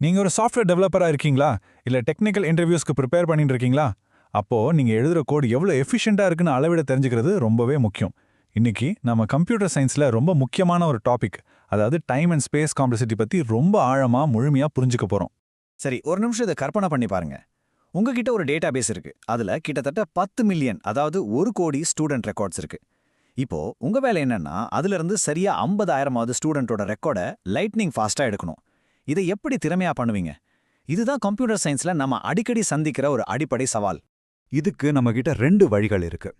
நீங்க ஒரு சாஃப்ட்வேர் டெவலப்பரா இருக்கீங்களா? இல்ல டெக்னிக்கல் இன்டர்வியூஸ்க்கு ப்ரிப்பேர் பண்ணிட்டு இருக்கீங்களா? அப்போ நீங்க எழுதுற கோட் எவ்வளவு எஃபிஷியன்ட்டா இருக்குன்னு அளவிட தெரிஞ்சுக்கிறது ரொம்பவே முக்கியம். இன்னைக்கு நம்ம கம்ப்யூட்டர் சயின்ஸ்ல ரொம்ப முக்கியமான ஒரு டாபிக், அதாவது டைம் அண்ட் ஸ்பேஸ் காம்ப்ளெக்சிட்டி பத்தி ரொம்ப ஆழமா, முழுமையா புரிஞ்சுக்க போறோம். சரி, ஒரு நிமிஷம் இதை கற்பனை பண்ணி பாருங்க. உங்ககிட்ட ஒரு டேட்டாபேஸ் இருக்கு. அதுல கிட்டத்தட்ட 10 மில்லியன், அதாவது 1 கோடி ஸ்டூடெண்ட் ரெக்கார்ட்ஸ் இருக்கு. இப்போ உங்க வேலை என்னன்னா, அதுல இருந்து சரியா 50,000வது ஸ்டூடெண்டோட ரெக்கார்டை லைட்னிங் ஃபாஸ்டா எடுக்கணும். இதை எப்படி திறமையா பண்ணுவீங்க? இதுதான் கம்ப்யூட்டர் சயின்ஸ்ல நம்ம அடிக்கடி சந்திக்கிற ஒரு அடிப்படை சவால். இதுக்கு நம்மகிட்ட 2 வழிகள் இருக்கு.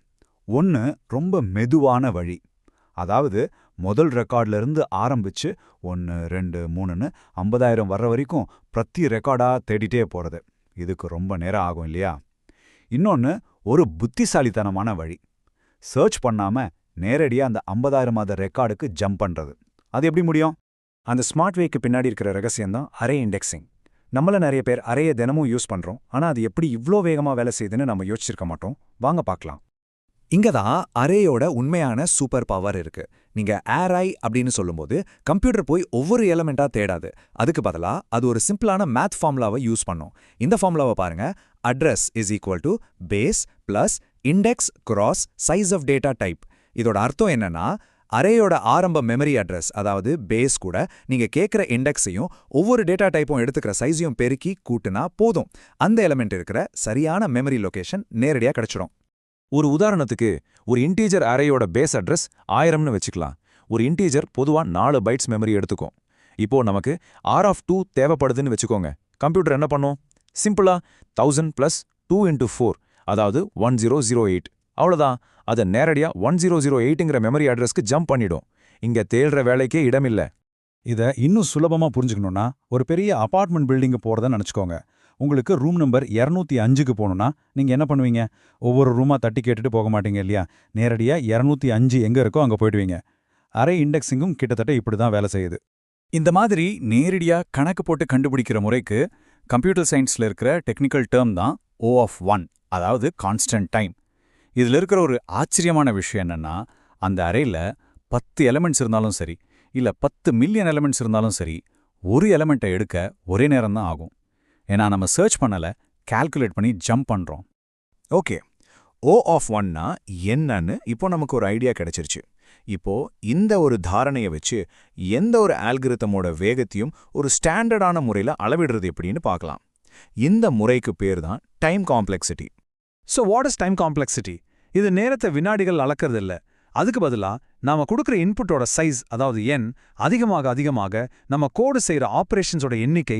ஒன்னு ரொம்ப மெதுவான வழி. அதாவது முதல் ரெக்கார்ட்ல இருந்து ஆரம்பிச்சு 1, 2, 3ன்னு 50,000 வர்ற வரைக்கும் பிரதி ரெக்கார்டா தேடிட்டே போறது. இதுக்கு ரொம்ப நேரம் ஆகும் இல்லையா? இன்னொன்னு ஒரு புத்திசாலித்தனமான வழி. சர்ச் பண்ணாம நேரடியா அந்த 50,000வது ரெக்கார்டுக்கு ஜம்ப் பண்றது. அது எப்படி முடியும்? அந்த ஸ்மார்ட் வேக்கு பின்னாடி இருக்கிற ரகசியம் தான் அரே இண்டெக்ஸிங். நம்மள நிறைய பேர் அரேயை தினமும் யூஸ் பண்றோம், ஆனா அது எப்படி இவ்ளோ வேகமா வேலை செய்யுதுன்னு நம்ம யோசிச்சிருக்க மாட்டோம். வாங்க பார்க்கலாம். இங்க தான் அரேயோட உண்மையான சூப்பர் பவர் இருக்கு. நீங்க array அப்படின்னு சொல்லும்போது கம்ப்யூட்டர் போய் ஒவ்வொரு எலமெண்டா தேடாது. அதுக்கு பதிலா அது ஒரு சிம்பிளான மேத் ஃபார்முலாவை யூஸ் பண்ணும். இந்த ஃபார்முலாவை பாருங்க. Address is equal to base plus index cross size of data type. இதோட அர்த்தம் என்னன்னா, அரேயோட ஆரம்ப மெமரி அட்ரஸ், அதாவது பேஸ் கூட நீங்க கேட்குற இண்டெக்ஸையும் ஒவ்வொரு டேட்டா டைப்பும் எடுத்துக்கிற சைஸையும் பெருக்கி கூட்டுனா போதும். அந்த எலமெண்ட் இருக்கிற சரியான மெமரி லொகேஷன் நேரடியா கிடைச்சிடும். ஒரு உதாரணத்துக்கு, ஒரு இன்டீஜர் அரேயோட பேஸ் அட்ரஸ் 1000னு வச்சுக்கலாம். ஒரு இன்டீஜர் பொதுவா 4 பைட்ஸ் மெமரி எடுத்துக்கும். இப்போ நமக்கு R(2) தேவைப்படுதுன்னு வச்சுக்கோங்க. கம்ப்யூட்டர் என்ன பண்ணும்? சிம்பிளா 1000 + 2 × 4, அதாவது 1008. அவ்வளோதான். அதை நேரடியா 1008ங்கிற மெமரி அட்ரஸ்க்கு ஜம்ப் பண்ணிடும். இங்க தேடுற வேலைக்கே இடமில்ல. இத இன்னும் சுலபமா புரிஞ்சுக்கணும்னா, ஒரு பெரிய அபார்ட்மெண்ட் பில்டிங்கு போறதா நினைச்சுக்கோங்க. உங்களுக்கு ரூம் நம்பர் 205க்கு போகணும்னா நீங்க என்ன பண்ணுவீங்க? ஒவ்வொரு ரூமா தட்டி கேட்டுட்டு போக மாட்டீங்க இல்லையா? நேரடியா 205 எங்க இருக்கோ அங்க போயிடுவீங்க. அரே இண்டெக்ஸிங்கும் கிட்டத்தட்ட இப்படி தான் வேலை செய்யுது. இந்த மாதிரி நேரடியா கணக்கு போட்டு கண்டுபிடிக்கிற முறைக்கு கம்ப்யூட்டர் சயின்ஸ்ல இருக்கிற டெக்னிக்கல் டேர்ம் தான் O(1), அதாவது கான்ஸ்டன்ட் டைம். இதுல இருக்கிற ஒரு ஆச்சரியமான விஷயம் என்னன்னா, அந்த அரேல 10 எலிமெண்ட்ஸ் இருந்தாலும் சரி, இல்ல 10 மில்லியன் எலிமெண்ட்ஸ் இருந்தாலும் சரி, ஒரு எலிமெண்ட்டை எடுக்க ஒரே நேரம் தான் ஆகும். ஏன்னா நம்ம சர்ச் பண்ணல, கால்குலேட் பண்ணி ஜம்ப் பண்றோம். ஓகே, O(1)னா என்னன்னு இப்போ நமக்கு ஒரு ஐடியா கிடைச்சிருச்சு. இப்போ இந்த ஒரு தாரணையை வச்சு எந்த ஒரு ஆல்கிரிதமோட வேகத்தையும் ஒரு ஸ்டாண்டர்டான முறையில் அளவிடுறது எப்படின்னு பார்க்கலாம். இந்த முறைக்கு பேர் தான் time complexity. So what is time complexity? இது நேரத்தை வினாடிகள் அளக்கிறது இல்ல. அதுக்கு பதிலா நாம கொடுக்குற இன்புட்டோட சைஸ், அதாவது எண், அதிகமாக அதிகமாக நம்ம கோடு செய்யற ஆபரேஷன்ஸோட எண்ணிக்கை